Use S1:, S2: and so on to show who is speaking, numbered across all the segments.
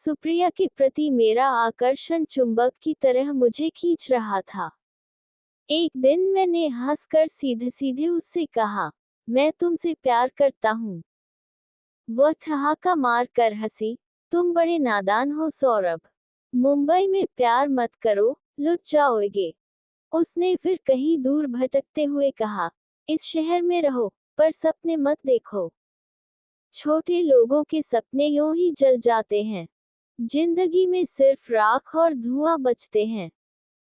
S1: सुप्रिया के प्रति मेरा आकर्षण चुंबक की तरह मुझे खींच रहा था। एक दिन मैंने हंसकर सीधे सीधे उससे कहा, मैं तुमसे प्यार करता हूँ। वह ठहाका मार कर हंसी, तुम बड़े नादान हो सौरभ। मुंबई में प्यार मत करो, लुट जाओगे। उसने फिर कहीं दूर भटकते हुए कहा, इस शहर में रहो, पर सपने मत देखो। छोटे लोगों के सपने यूं ही जल जाते हैं। जिंदगी में सिर्फ राख और धुआं बचते हैं।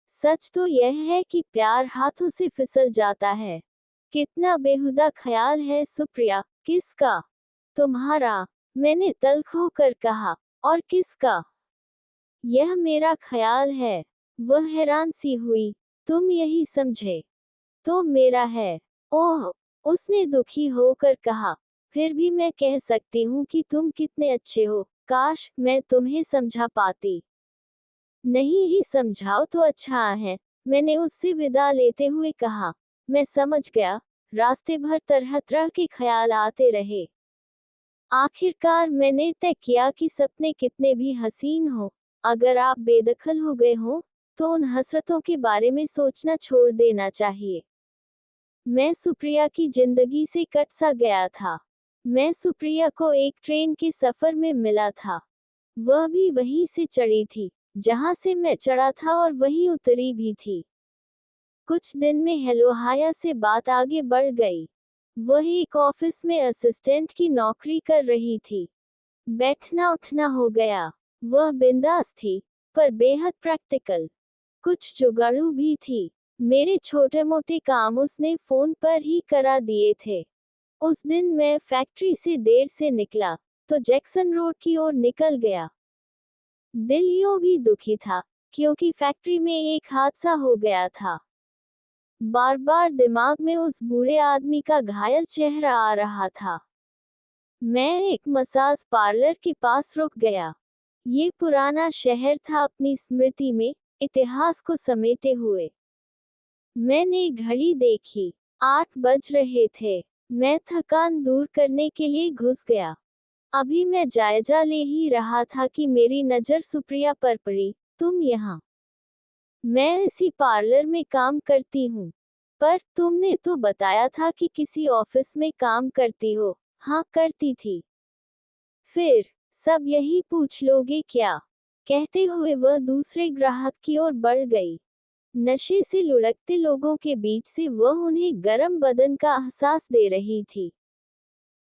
S1: सच तो यह है कि प्यार हाथों से फिसल जाता है। कितना बेहुदा ख्याल है सुप्रिया। किसका? तुम्हारा। मैंने तल्ख होकर कहा। और किसका? यह मेरा ख्याल है। वह हैरान सी हुई। तुम यही समझे? तो मेरा है। ओह, उसने दुखी होकर कहा। फिर भी मैं कह सकती हूँ कि तुम कितने अच्छे हो। काश मैं तुम्हें समझा पाती। नहीं ही समझाओ तो अच्छा है, मैंने उससे विदा लेते हुए कहा। मैं समझ गया। रास्ते भर तरह तरह के ख्याल आते रहे। आखिरकार मैंने तय किया कि सपने कितने भी हसीन हो, अगर आप बेदखल हो गए हो, तो उन हसरतों के बारे में सोचना छोड़ देना चाहिए। मैं सुप्रिया की जिंदगी से कट सा गया था। मैं सुप्रिया को एक ट्रेन के सफर में मिला था। वह भी वहीं से चढ़ी थी जहां से मैं चढ़ा था और वहीं उतरी भी थी। कुछ दिन में हेलो हाया से बात आगे बढ़ गई। वह एक ऑफिस में असिस्टेंट की नौकरी कर रही थी। बैठना उठना हो गया। वह बिंदास थी, पर बेहद प्रैक्टिकल। कुछ जुगाड़ू भी थी। मेरे छोटे मोटे काम उसने फोन पर ही करा दिए थे। उस दिन मैं फैक्ट्री से देर से निकला, तो जैक्सन रोड की ओर निकल गया। दिल यूं भी दुखी था, क्योंकि फैक्ट्री में एक हादसा हो गया था। बार बार दिमाग में उस बूढ़े आदमी का घायल चेहरा आ रहा था। मैं एक मसाज पार्लर के पास रुक गया। ये पुराना शहर था अपनी स्मृति में, इतिहास को समेटे हुए। मैंने घड़ी देखी। 8 बज रहे थे। मैं थकान दूर करने के लिए घुस गया। अभी मैं जायजा ले ही रहा था कि मेरी नजर सुप्रिया पर पड़ी। तुम यहाँ? मैं इसी पार्लर में काम करती हूँ। पर तुमने तो बताया था कि किसी ऑफिस में काम करती हो। हाँ, करती थी। फिर सब यही पूछ लोगे क्या? कहते हुए वह दूसरे ग्राहक की ओर बढ़ गई। नशे से लुढ़कते लोगों के बीच से वह उन्हें गर्म बदन का एहसास दे रही थी।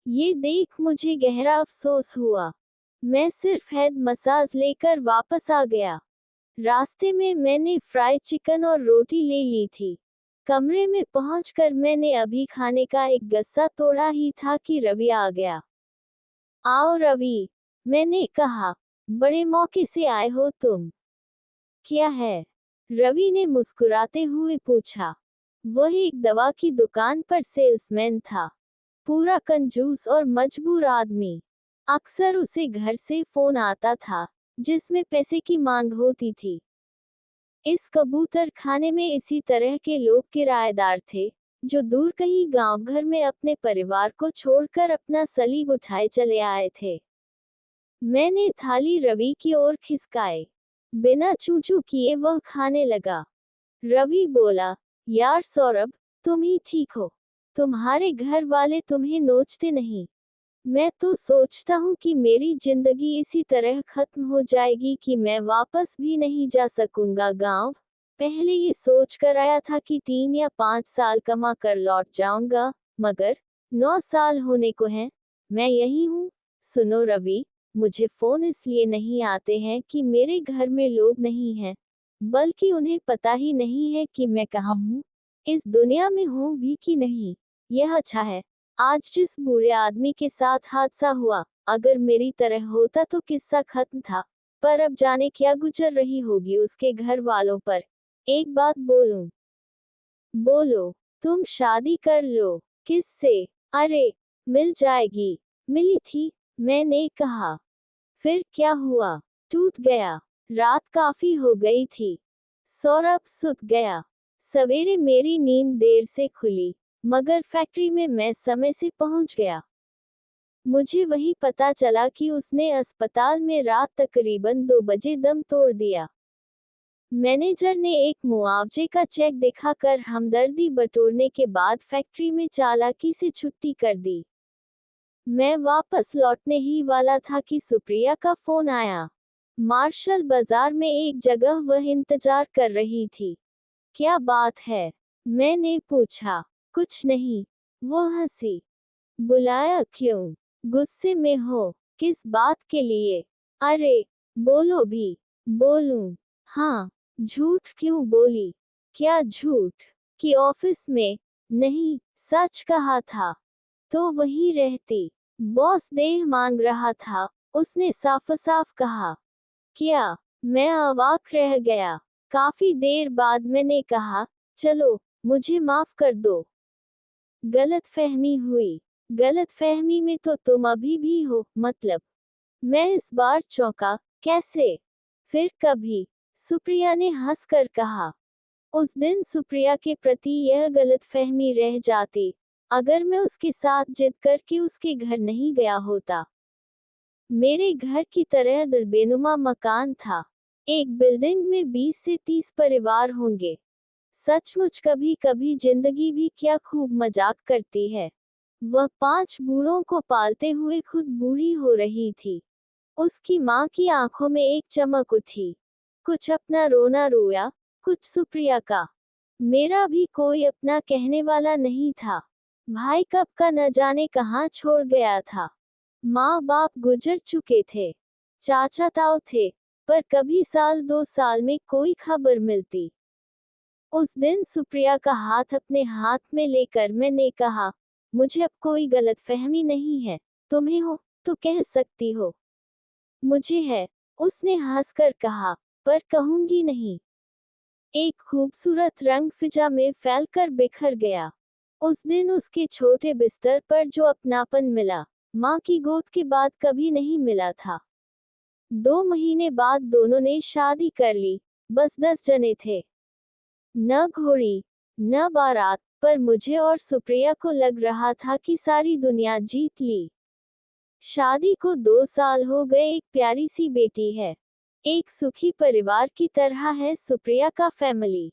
S1: ये देख मुझे गहरा अफसोस हुआ। मैं सिर्फ हेड मसाज लेकर वापस आ गया। रास्ते में मैंने फ्राई चिकन और रोटी ले ली थी। कमरे में पहुंचकर मैंने अभी खाने का एक गस्सा तोड़ा ही था कि रवि आ गया। आओ रवि, मैंने कहा। बड़े मौके से आए हो तुम। क्या है? रवि ने मुस्कुराते हुए पूछा। वह एक दवा की दुकान पर सेल्समैन था। पूरा कंजूस और मजबूर आदमी। अक्सर उसे घर से फोन आता था, जिसमें पैसे की मांग होती थी। इस कबूतर खाने में इसी तरह के लोग किराएदार थे, जो दूर कहीं गांव घर में अपने परिवार को छोड़कर अपना सलीब उठाए चले आए थे। मैंने थाली रवि की ओर खिसकाई। बिना चूचू किए वह खाने लगा। रवि बोला, यार सौरभ, तुम ही ठीक हो। तुम्हारे घर वाले तुम्हें नोचते नहीं। मैं तो सोचता हूँ कि मेरी जिंदगी इसी तरह खत्म हो जाएगी कि मैं वापस भी नहीं जा सकूंगा गांव। पहले ये सोच कर आया था कि 3 या 5 साल कमा कर लौट जाऊंगा, मगर 9 साल होने को हैं। मैं यही हूँ। सुनो रवि, मुझे फोन इसलिए नहीं आते हैं कि मेरे घर में लोग नहीं हैं, बल्कि उन्हें पता ही नहीं है कि मैं कहाँ हूँ, इस दुनिया में हूँ भी कि नहीं। यह अच्छा है। आज जिस बूढ़े आदमी के साथ हादसा हुआ, अगर मेरी तरह होता तो किस्सा खत्म था। पर अब जाने क्या गुजर रही होगी उसके घर वालों पर। एक बात बोलूं? बोलो। तुम शादी कर लो। किससे? अरे, मिल जाएगी। मिली थी, मैंने कहा। फिर क्या हुआ? टूट गया। रात काफी हो गई थी। सौरभ सुत गया। सवेरे मेरी नींद देर से खुली, मगर फैक्ट्री में मैं समय से पहुंच गया। मुझे वही पता चला कि उसने अस्पताल में रात तकरीबन 2 बजे दम तोड़ दिया। मैनेजर ने एक मुआवजे का चेक दिखाकर हमदर्दी बटोरने के बाद फैक्ट्री में चालाकी से छुट्टी कर दी। मैं वापस लौटने ही वाला था कि सुप्रिया का फोन आया। मार्शल बाजार में एक जगह वह इंतजार कर रही थी। क्या बात है? मैंने पूछा। कुछ नहीं। वो हंसी। बुलाया क्यों? गुस्से में हो? किस बात के लिए? अरे, बोलो भी। बोलूं? हाँ। झूठ क्यों बोली? क्या झूठ? कि ऑफिस में? नहीं, सच कहा था। तो वहीं रहती। बॉस देह मांग रहा था, उसने साफ साफ कहा। क्या? मैं अवाक रह गया। काफी देर बाद मैंने कहा, चलो, मुझे माफ कर दो। गलतफहमी हुई। गलतफहमी में तो तुम अभी भी हो, मतलब। मैं इस बार चौंका। कैसे? फिर कभी? सुप्रिया ने हंसकर कहा। उस दिन सुप्रिया के प्रति यह गलतफहमी रह जाती, अगर मैं उसके साथ जिद करके उसके घर नहीं गया होता। मेरे घर की तरह बेनुमा मकान था। एक बिल्डिंग में 20 से 30 परिवार होंगे। सचमुच कभी कभी जिंदगी भी क्या खूब मजाक करती है। वह 5 बूढ़ों को पालते हुए खुद बूढ़ी हो रही थी। उसकी माँ की आंखों में एक चमक उठी। कुछ अपना रोना रोया, कुछ सुप्रिया का। मेरा भी कोई अपना कहने वाला नहीं था। भाई कब का न जाने कहाँ छोड़ गया था। माँ बाप गुजर चुके थे। चाचा ताऊ थे, पर कभी साल 2 साल में कोई खबर मिलती। उस दिन सुप्रिया का हाथ अपने हाथ में लेकर मैंने कहा, मुझे अब कोई गलतफहमी नहीं है। तुम्हें हो तो कह सकती हो। मुझे है, उसने हंसकर कहा, पर कहूंगी नहीं। एक खूबसूरत रंग फिजा में फैलकर बिखर गया। उस दिन उसके छोटे बिस्तर पर जो अपनापन मिला, माँ की गोद के बाद कभी नहीं मिला था। 2 महीने बाद दोनों ने शादी कर ली। बस 10 जने थे। न घोड़ी, न बारात, पर मुझे और सुप्रिया को लग रहा था कि सारी दुनिया जीत ली। शादी को 2 साल हो गए। एक प्यारी सी बेटी है। एक सुखी परिवार की तरह है सुप्रिया का फैमिली।